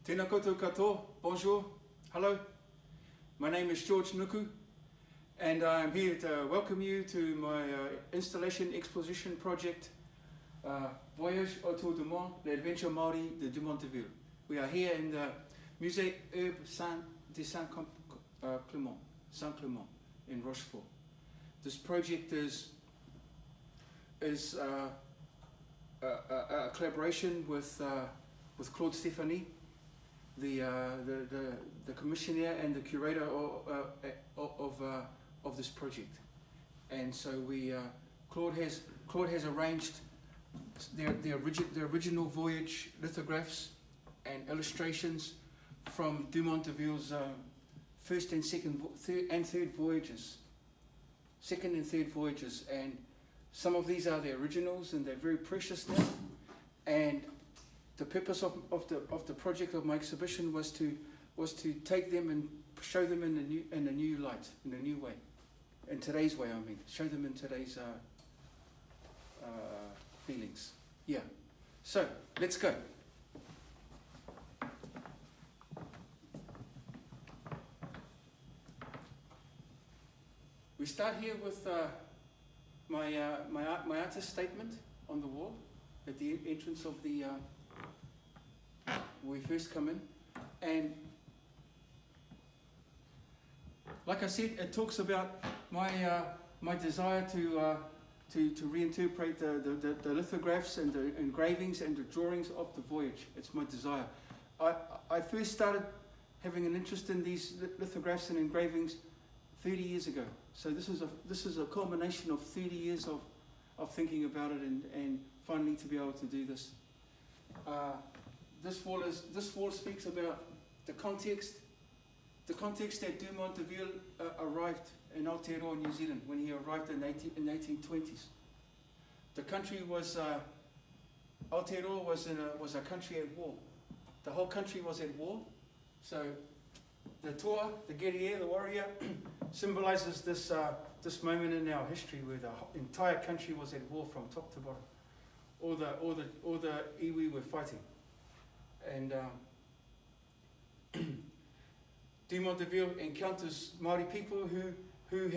Tēnā koutou katoa, bonjour, hello. My name is George Nuku, and I'm here to welcome you to my installation exposition project, Voyage, autour du monde, Aventure Maori de Dumont. We are here in the Musée Hèbre de Saint-Clément in Rochefort. This project is a collaboration with Claude Stéphanie, the commissioner and the curator of this project. And so Claude has arranged the original Voyage lithographs and illustrations from Dumont first and third voyages, and some of these are the originals and they're very precious now. And the purpose of the project of my exhibition was to take them and show them in a new light, in a new way, in today's way. I mean, show them in today's feelings. Yeah. So let's go. We start here with my artist statement on the wall at the entrance of the when we first come in, and like I said, it talks about my desire to reinterpret the lithographs and the engravings and the drawings of the voyage. It's my desire. I first started having an interest in these lithographs and engravings 30 years ago. So this is a culmination of 30 years of thinking about it and finally to be able to do this. This wall speaks about the context that Dumont arrived in Aotearoa, New Zealand, when he arrived in the 1820s. The country was Aotearoa was a country at war. The whole country was at war. So the toa, the guerrier, the warrior, symbolizes this moment in our history where the entire country was at war from top to bottom. All the iwi were fighting, and Dumont encounters Maori people who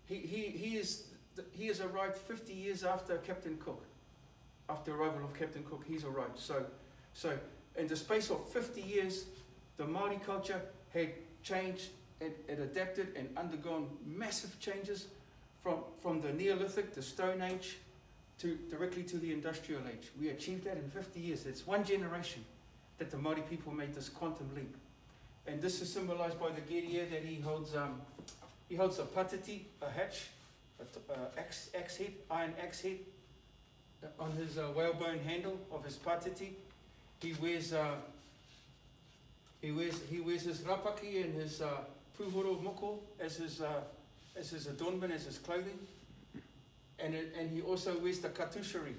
he has arrived 50 years after Captain Cook. After arrival of Captain Cook, he's arrived. So in the space of 50 years, the Maori culture had changed, it adapted and undergone massive changes from the Neolithic, the Stone Age, directly to the Industrial Age. We achieved that in 50 years. It's one generation that the Maori people made this quantum leap. And this is symbolized by the guerrier that he holds a patiti, a hatch, axe head, iron axe head, on his whalebone handle of his patiti. He wears his rapaki and his puhoro moko as his adornment, as his clothing, and he also wears the katushari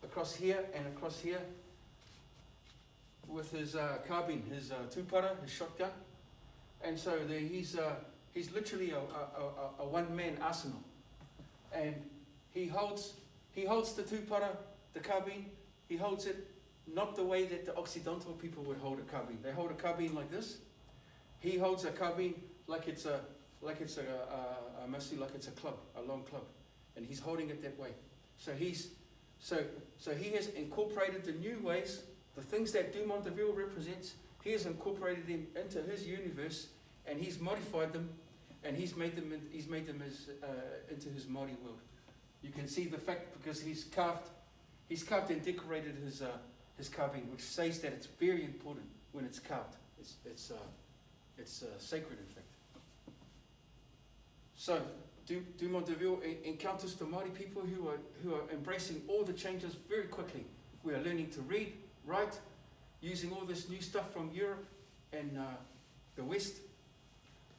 across here and across here with his carbine, his tupara, his shotgun, and so he's literally a one-man arsenal, and he holds the tupara, the carbine. He holds it not the way that the Occidental people would hold a carbine. They hold a carbine like this. He holds a carbine mostly like it's a club, a long club, and he's holding it that way. So he has incorporated the new ways, the things that Dumont represents. He has incorporated them into his universe, and he's modified them, and he's made them into his Māori world. You can see the fact because he's carved and decorated his carving, which says that it's very important when it's carved. It's sacred, in fact. So Dumont encounters the Māori people who are embracing all the changes very quickly. We are learning to read, write, using all this new stuff from Europe and the West,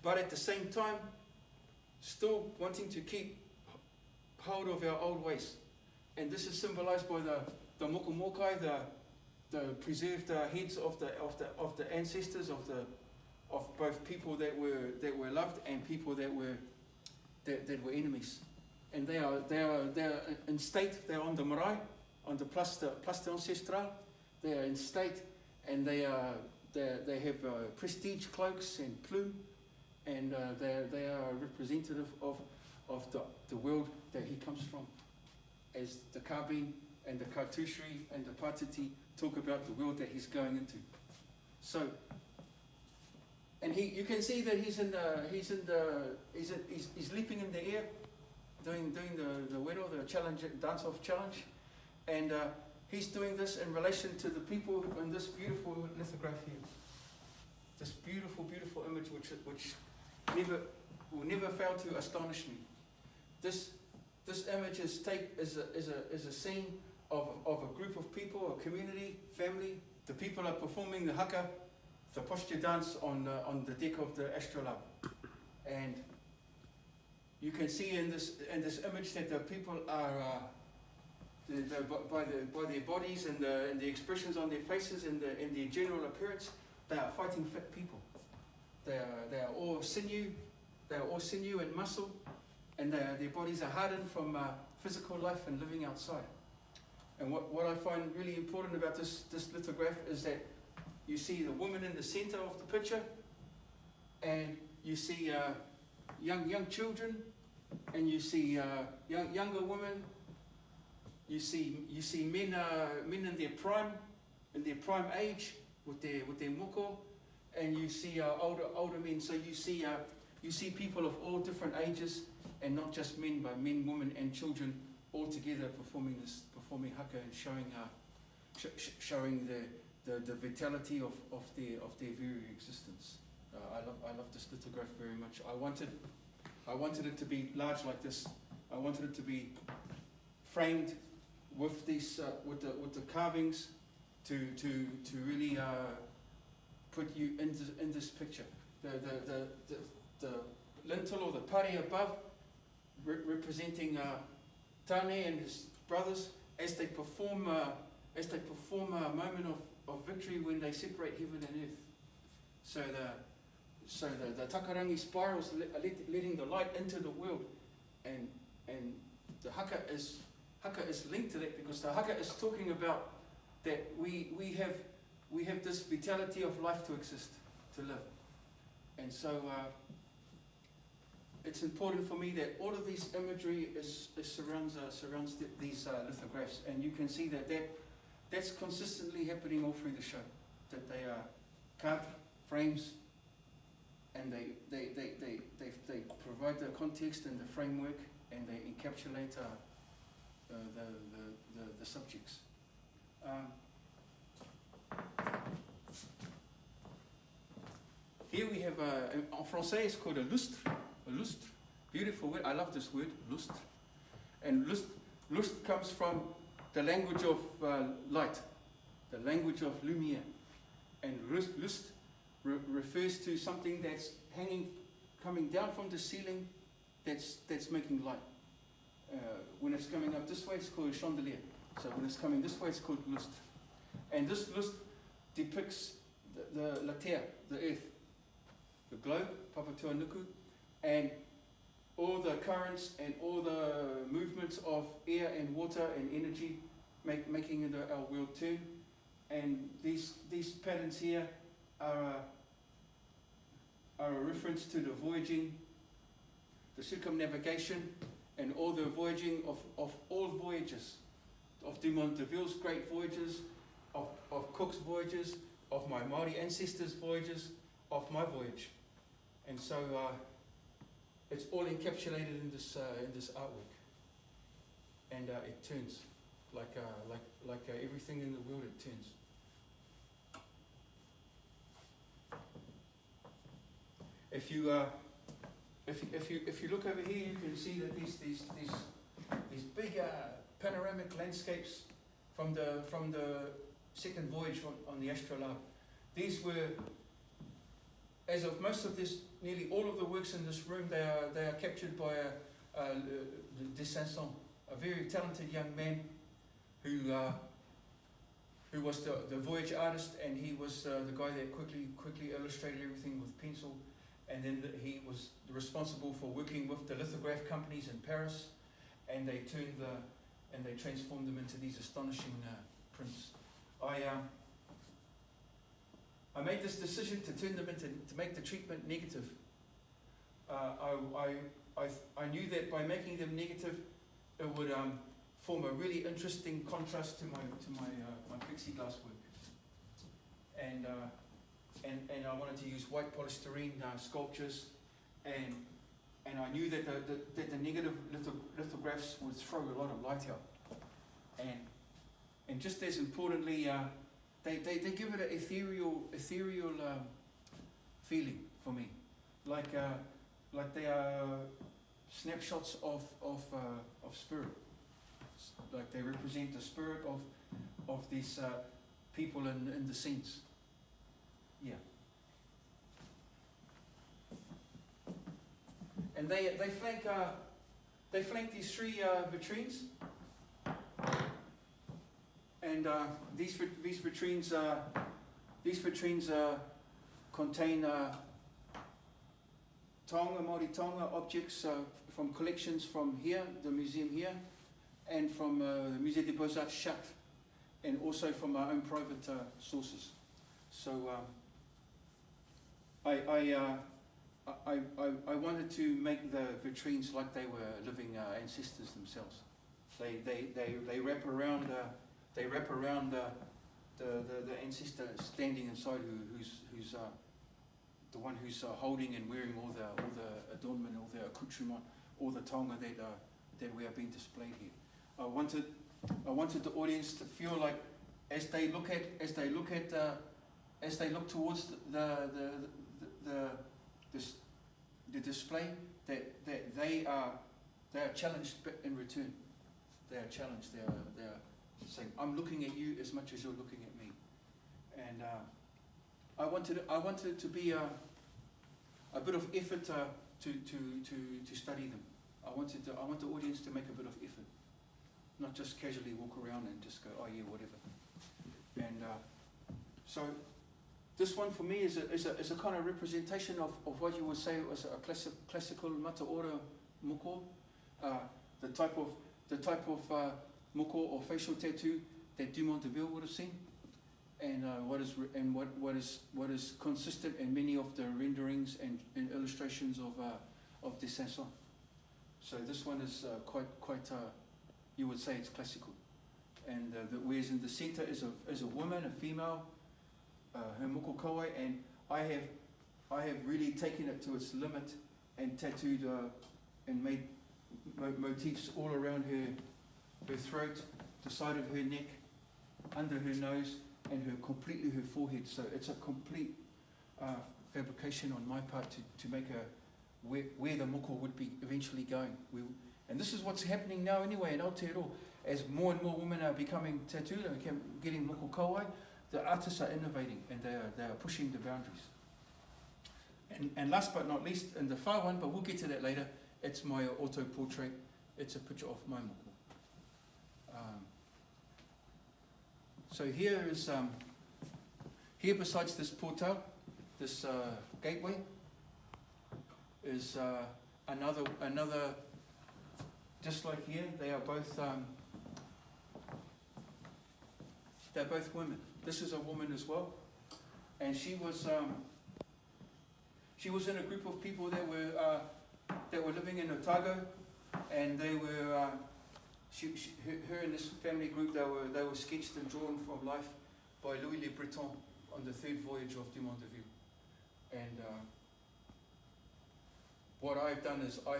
but at the same time, still wanting to keep hold of our old ways. And this is symbolized by the moko mokai, the preserved heads of the ancestors of both people that were loved and people that were enemies. and they are in state. They are on the marae, on the place ancestral. They are in state, and they have prestige cloaks and plume, and they are representative of the world that he comes from, as the Kabin and the Kartushri and the Patiti talk about the world that he's going into. So, and you can see that he's leaping in the air, doing the widow, the challenge, dance off challenge, and he's doing this in relation to the people in this beautiful lithograph here. This beautiful, beautiful image, which will never fail to astonish me. This image is a scene of a group of people, a community, family. The people are performing the haka, the posture dance on the deck of the astrolabe, and you can see in this image that the people are by their bodies and the expressions on their faces and their general appearance, they are fighting fit people. They are all sinew. They are all sinew and muscle, and their bodies are hardened from physical life and living outside. And what I find really important about this lithograph is that you see the woman in the center of the picture, and you see young children, and you see younger women. You see men in their prime age with their moko, and you see older men. So you see people of all different ages, and not just men, but men, women, and children all together performing haka and showing the vitality of their very existence. I love this lithograph very much. I wanted it to be large like this. I wanted it to be framed with these with the carvings to really put you in this picture. The lintel or the pari above representing Tane and his brothers as they perform a moment of victory when they separate heaven and earth. So the takarangi spirals letting the light into the world, and the haka is linked to that, because the haka is talking about that we have this vitality of life to exist, to live. And so it's important for me that all of these imagery surrounds these lithographs, and you can see that's consistently happening all through the show. That they are carved frames, and they provide the context and the framework, and they encapsulate the subjects. Here we have en français it's called a lustre. A lustre, beautiful word. I love this word, lustre. And lustre comes from the language of light, the language of lumière. And lustre refers to something that's coming down from the ceiling, that's making light. When it's coming up this way, it's called a chandelier. So when it's coming this way, it's called lustre. And this lustre depicts la terre, the earth, the globe, Papatua Nuku, and all the currents and all the movements of air and water and energy making our world turn. And these patterns here are a reference to the voyaging, the circumnavigation, and all the voyaging of all voyages, of Dumont d'Urville's great voyages, of Cook's voyages, of my Maori ancestors' voyages, of my voyage. And so it's all encapsulated in this artwork, and it turns like everything in the world. It turns. If you look over here, you can see that these big panoramic landscapes from the second voyage on the astrolabe. These were, as of most of this, nearly all of the works in this room, they are captured by de Saint-Saëns, a very talented young man who was the voyage artist, and he was the guy that quickly illustrated everything with pencil, and then he was responsible for working with the lithograph companies in Paris, and they transformed them into these astonishing prints. I made this decision to turn them to make the treatment negative. I knew that by making them negative, it would form a really interesting contrast to my plexiglass work. And I wanted to use white polystyrene sculptures, and I knew that the negative lithographs would throw a lot of light out. And just as importantly, they give it an ethereal feeling for me, like they are snapshots of spirit, like they represent the spirit of these people in the scenes. Yeah. And they flank these three vitrines. And these vitrines contain Maori Tonga objects from collections from here, the museum here, and from the Musée des Beaux-Arts Chartres, and also from our own private sources. So I wanted to make the vitrines like they were living ancestors themselves. They wrap around. They wrap around the ancestor standing inside, who's the one who's holding and wearing all the adornment, all the accoutrement, all the tonga that we are being displayed here. I wanted the audience to feel like as they look towards the display, that they are challenged in return. They are challenged. They are saying, I'm looking at you as much as you're looking at me. And I wanted it to be a bit of effort to study them. I want the audience to make a bit of effort, not just casually walk around and just go, oh yeah, whatever. And so this one for me is a kind of representation of what you would say was a classical mataora moko, the type of moko or facial tattoo that Dumont would have seen, and what is consistent in many of the renderings and illustrations of Descensant. So this one is quite you would say it's classical, and whereas in the center is a woman, a female, her moko kawai, and I have really taken it to its limit and tattooed and made motifs all around her throat, the side of her neck, under her nose, and completely her forehead. So it's a complete fabrication on my part to make where the moko would be eventually going. And this is what's happening now anyway in Aotearoa. As more and more women are becoming tattooed and getting moko kawai, the artists are innovating and they are pushing the boundaries. And last but not least, in the far one, but we'll get to that later, it's my auto-portrait. It's a picture of my moko. So here is here besides this portal, this gateway, is another. Just like here, they are both. They're both women. This is a woman as well, and she was in a group of people that were living in Otago, and they were. Her and this family group, they were sketched and drawn from life by Louis Le Breton on the third voyage of Dumont. And what I've done is I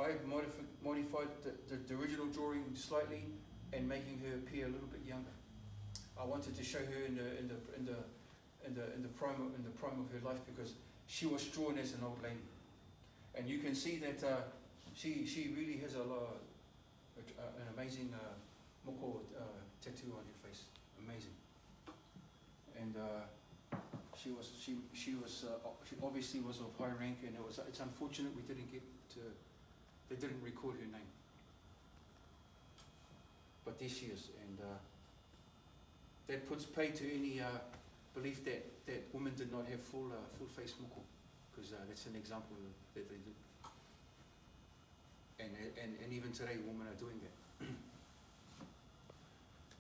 have modified the original drawing slightly and making her appear a little bit younger. I wanted to show her in the prime of her life, because she was drawn as an old lady, and you can see that she really has an amazing moko tattoo on her face, amazing. And she obviously was of high rank, and it's unfortunate they didn't record her name. But there she is, and that puts pay to any belief that women did not have full face moko, because that's an example that they do. and even today women are doing that.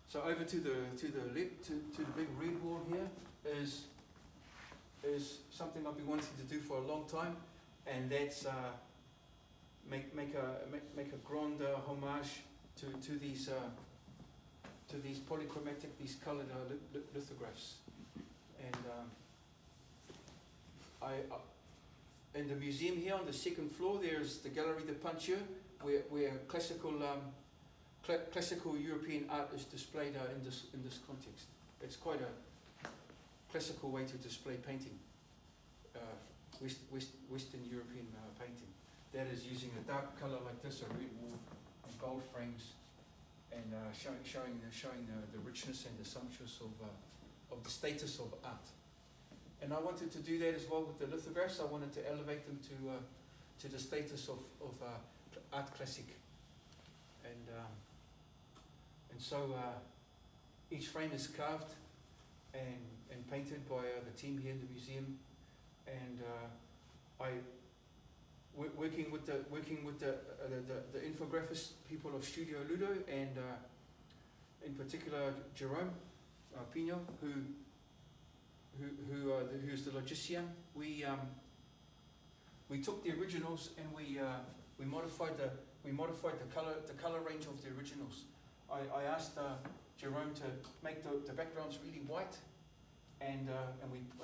So over to the big red wall here is something I've been wanting to do for a long time, and that's make a grand homage to these polychromatic, these coloured lithographs. And in the museum here on the second floor, there's the Galerie de Peinture, where classical European art is displayed in this context. It's quite a classical way to display painting, Western European painting. That is using a dark colour like this, a red wall, and gold frames, and showing the richness and the sumptuous of the status of art. And I wanted to do that as well with the lithographs. I wanted to elevate them to the status of art classic. And so each frame is carved and painted by the team here in the museum, and working with the infographist people of Studio Ludo, and in particular Jerome Pino, who's the logician. We took the originals and we modified the color range of the originals. I asked Jerome to make the backgrounds really white, and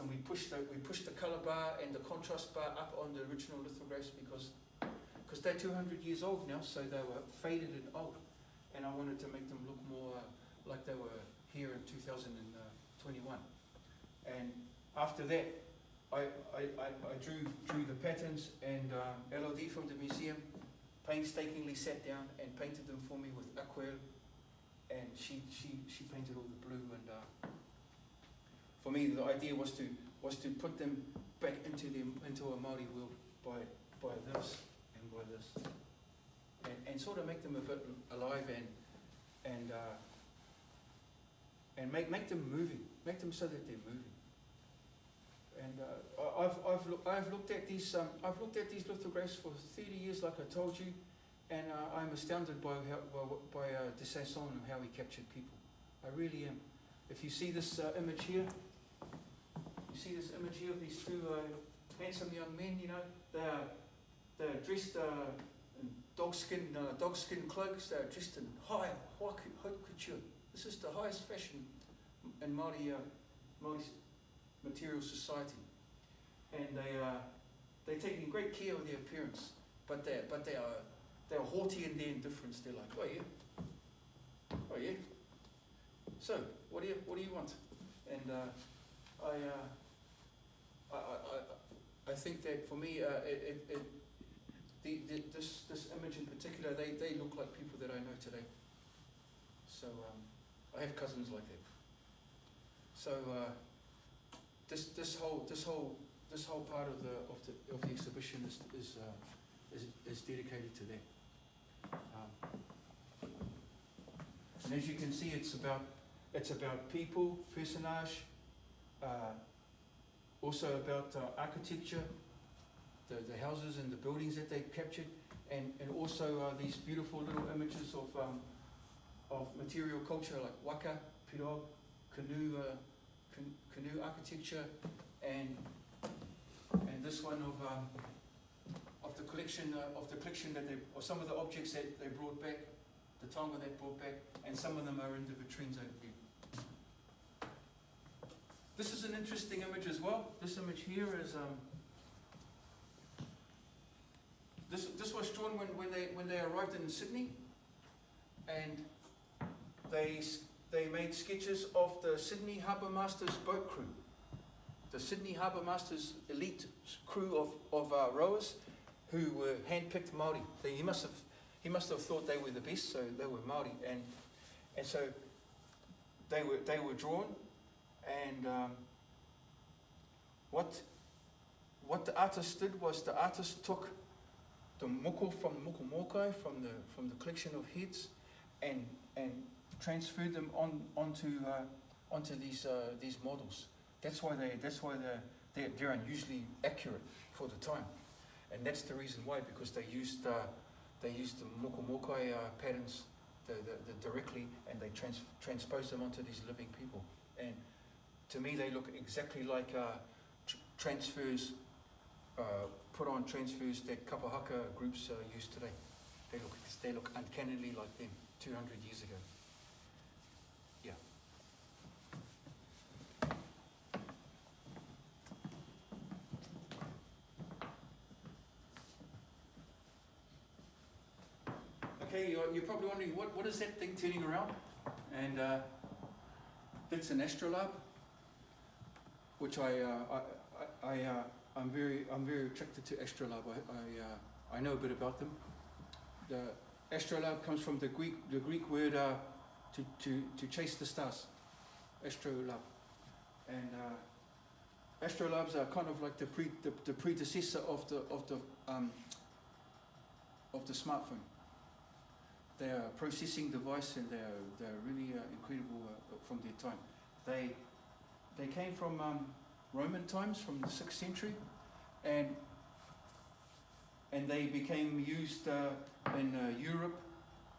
we pushed the color bar and the contrast bar up on the original lithographs because they're 200 years old now, so they were faded and old, and I wanted to make them look more like they were here in 2021. And after that, I drew the patterns, and Elodie from the museum painstakingly sat down and painted them for me with aquarelle, and she painted all the blue. And for me, the idea was to put them back into a Māori world by this and by this, and sort of make them a bit alive and make them moving, make them so that they're moving. And I've looked at these lithographs for 30 years, like I told you, and I'm astounded by de Saint-Saëns and how he captured people. I really am. If you see this image here, of these two handsome young men. You know, they're dressed in dog skin cloaks. They're dressed in high haute couture. This is the highest fashion in Māori material society, and they're taking great care of their appearance, but they're haughty in their indifference. They're like, oh yeah, so what do you want? And I think that for me, this image in particular, they look like people that I know today. So I have cousins like that. So this whole part of the exhibition is dedicated to that. And as you can see, it's about people, personage, also about architecture, the houses and the buildings that they captured, and also these beautiful little images of material culture like waka, piro, canoe architecture, and this one of the collection that or some of the objects that they brought back, the tonga they brought back, and some of them are in the vitrines over here. This is an interesting image as well. This image here is this was drawn when they arrived in Sydney, and they made sketches of the Sydney Harbour Masters boat crew, the Sydney Harbour Masters elite crew of rowers who were hand-picked Māori. He must have thought they were the best, so they were Māori, and so they were drawn. And what the artist did was the artist took the moko from Moko Mokai, from the collection of heads, and transferred them onto these models. That's why they're unusually accurate for the time, and that's the reason why, because they used they use the moko mokai patterns the directly, and they transpose them onto these living people. And to me, they look exactly like transfers, put on transfers that kapahaka groups use today. They look uncannily like them 200 years ago. Yeah. Okay, you're probably wondering what is that thing turning around? And that's an astrolabe, which I'm very attracted to astrolabe. I know a bit about them. The astrolabe comes from the Greek word to chase the stars, astrolabe, and astrolabes are kind of like the predecessor of the smartphone. They are a processing device, and they're really incredible from their time. They came from Roman times, from the 6th century, and they became used in Europe,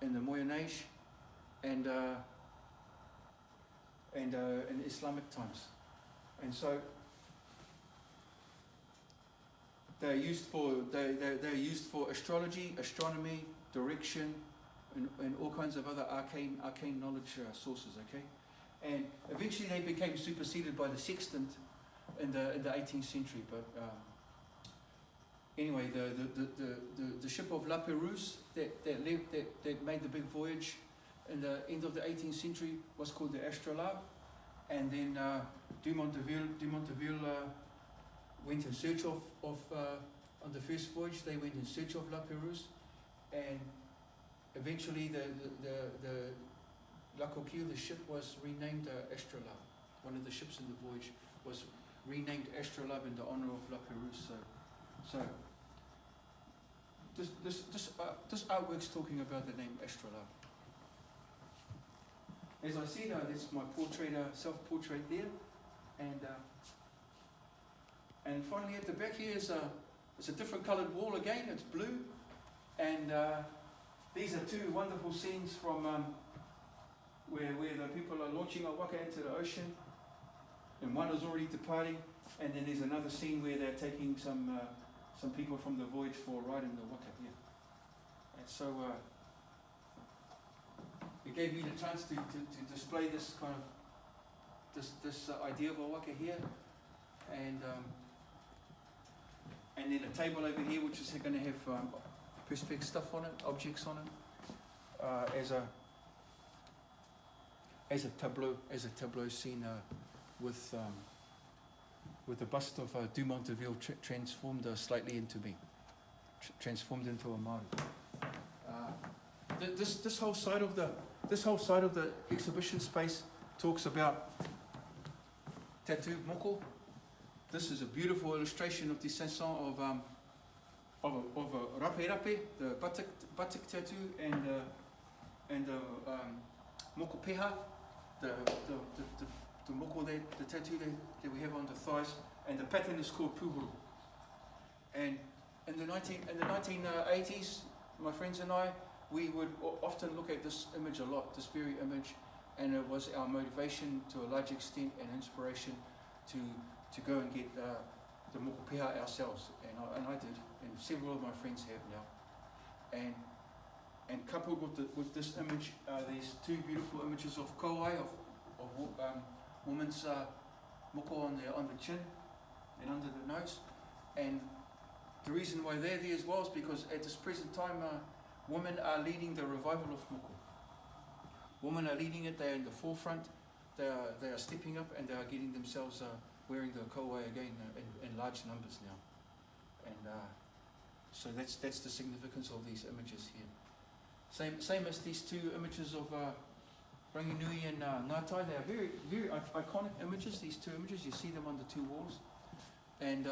in the Moyen Age, and in Islamic times. And so they're used for astrology, astronomy, direction, and all kinds of other arcane knowledge sources. Okay, and eventually they became superseded by the sextant in the 18th century. But anyway, the ship of La Pérouse that made the big voyage in the end of the 18th century was called the Astrolabe, and then Dumont de Ville went in search of on the first voyage. They went in search of La Pérouse, and eventually the La Coquille, the ship, was renamed Astrolabe. One of the ships in the voyage was renamed Astrolabe in the honor of La Pérouse. So this artwork's talking about the name Astrolabe. As I said, that's my portrait, self-portrait there, and finally at the back here is a different coloured wall again. It's blue, and these are two wonderful scenes from where the people are launching a waka into the ocean, and one is already departing, and then there's another scene where they're taking some people from the voyage for a ride in the waka here. And so it gave me the chance to display this kind of this idea of a waka here, and then a table over here which is going to have perspex stuff on it, objects on it, as a tableau scene with the bust of Dumont de Ville transformed slightly into me, transformed into a Maori. This whole side of the exhibition space talks about tattoo moko. This is a beautiful illustration of the Sanson of a rape, the buttock tattoo, and the moko peha, the moko, the tattoo that we have on the thighs, and the pattern is called puhuru. And in the 1980s, my friends and I, we would often look at this image a lot, this very image, and it was our motivation to a large extent and inspiration to go and get the moko peha ourselves, and I did, and several of my friends have now. And coupled with this image are these two beautiful images of kauai, of woman's moko on the chin and under the nose. And the reason why they're there as well is because at this present time, women are leading the revival of moko. Women are leading it. They are in the forefront. They are stepping up, and they are getting themselves wearing the kauai again in large numbers now. And so that's the significance of these images here. Same as these two images of Ranginui and Ngātai. They are very, very iconic images, these two images. You see them on the two walls. And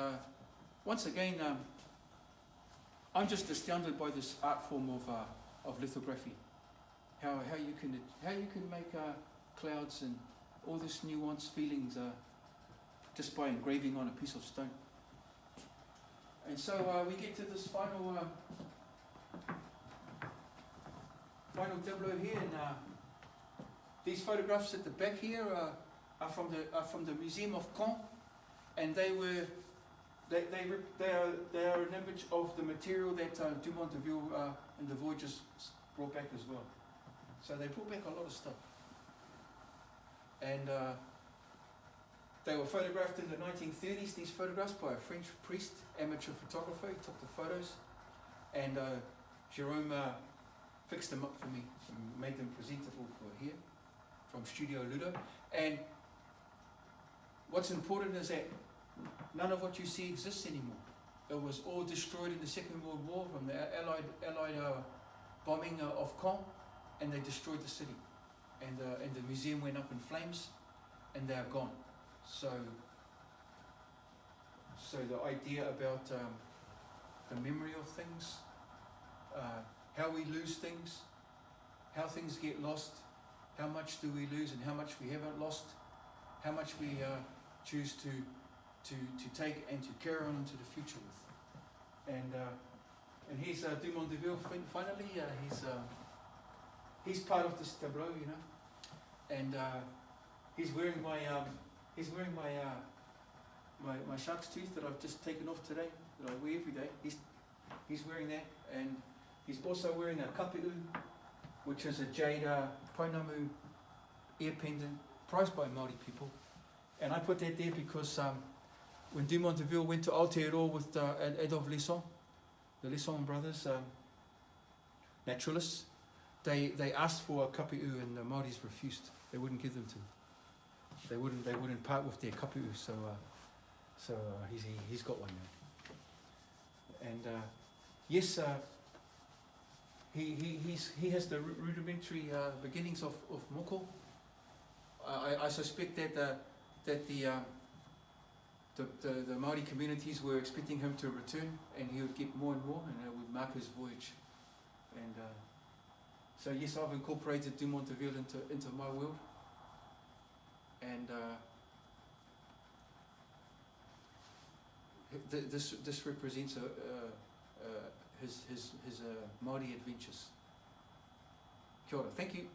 once again, I'm just astounded by this art form of lithography. How you can make clouds and all this nuanced feelings just by engraving on a piece of stone. And so we get to this final final tableau here, and these photographs at the back here are from the Museum of Caen, and they are an image of the material that Dumont d'Urville and the Voyagers brought back as well. So they brought back a lot of stuff, and they were photographed in the 1930s. These photographs by a French priest, amateur photographer. He took the photos, and Jerome fixed them up for me and made them presentable for here from Studio Ludo. And what's important is that none of what you see exists anymore. It was all destroyed in the Second World War from the Allied bombing of Caen, and they destroyed the city. And the museum went up in flames, and they are gone. So the idea about the memory of things, how we lose things, how things get lost, how much do we lose and how much we haven't lost, how much we choose to take and to carry on into the future with. And here's Dumont d'Urville finally. He's part of this tableau, you know, and he's wearing my my shark's tooth that I've just taken off today, that I wear every day. He's wearing that, and he's also wearing a kapi'u, which is a jade Painamu ear pendant, prized by Māori people. And I put that there because when Dumont d'Urville went to Aotearoa with Adolphe Lesson, the Lesson brothers, naturalists, they asked for a kapi'u, and the Māoris refused. They wouldn't give them to them. They wouldn't part with their kapi'u, so he's got one now. And yes, he has the rudimentary beginnings of moko. I suspect that the Māori communities were expecting him to return, and he would get more and more, and it would mark his voyage. And so yes, I've incorporated Dumont d'Urville into my world. And this represents his Māori adventures. Kia ora. Thank you.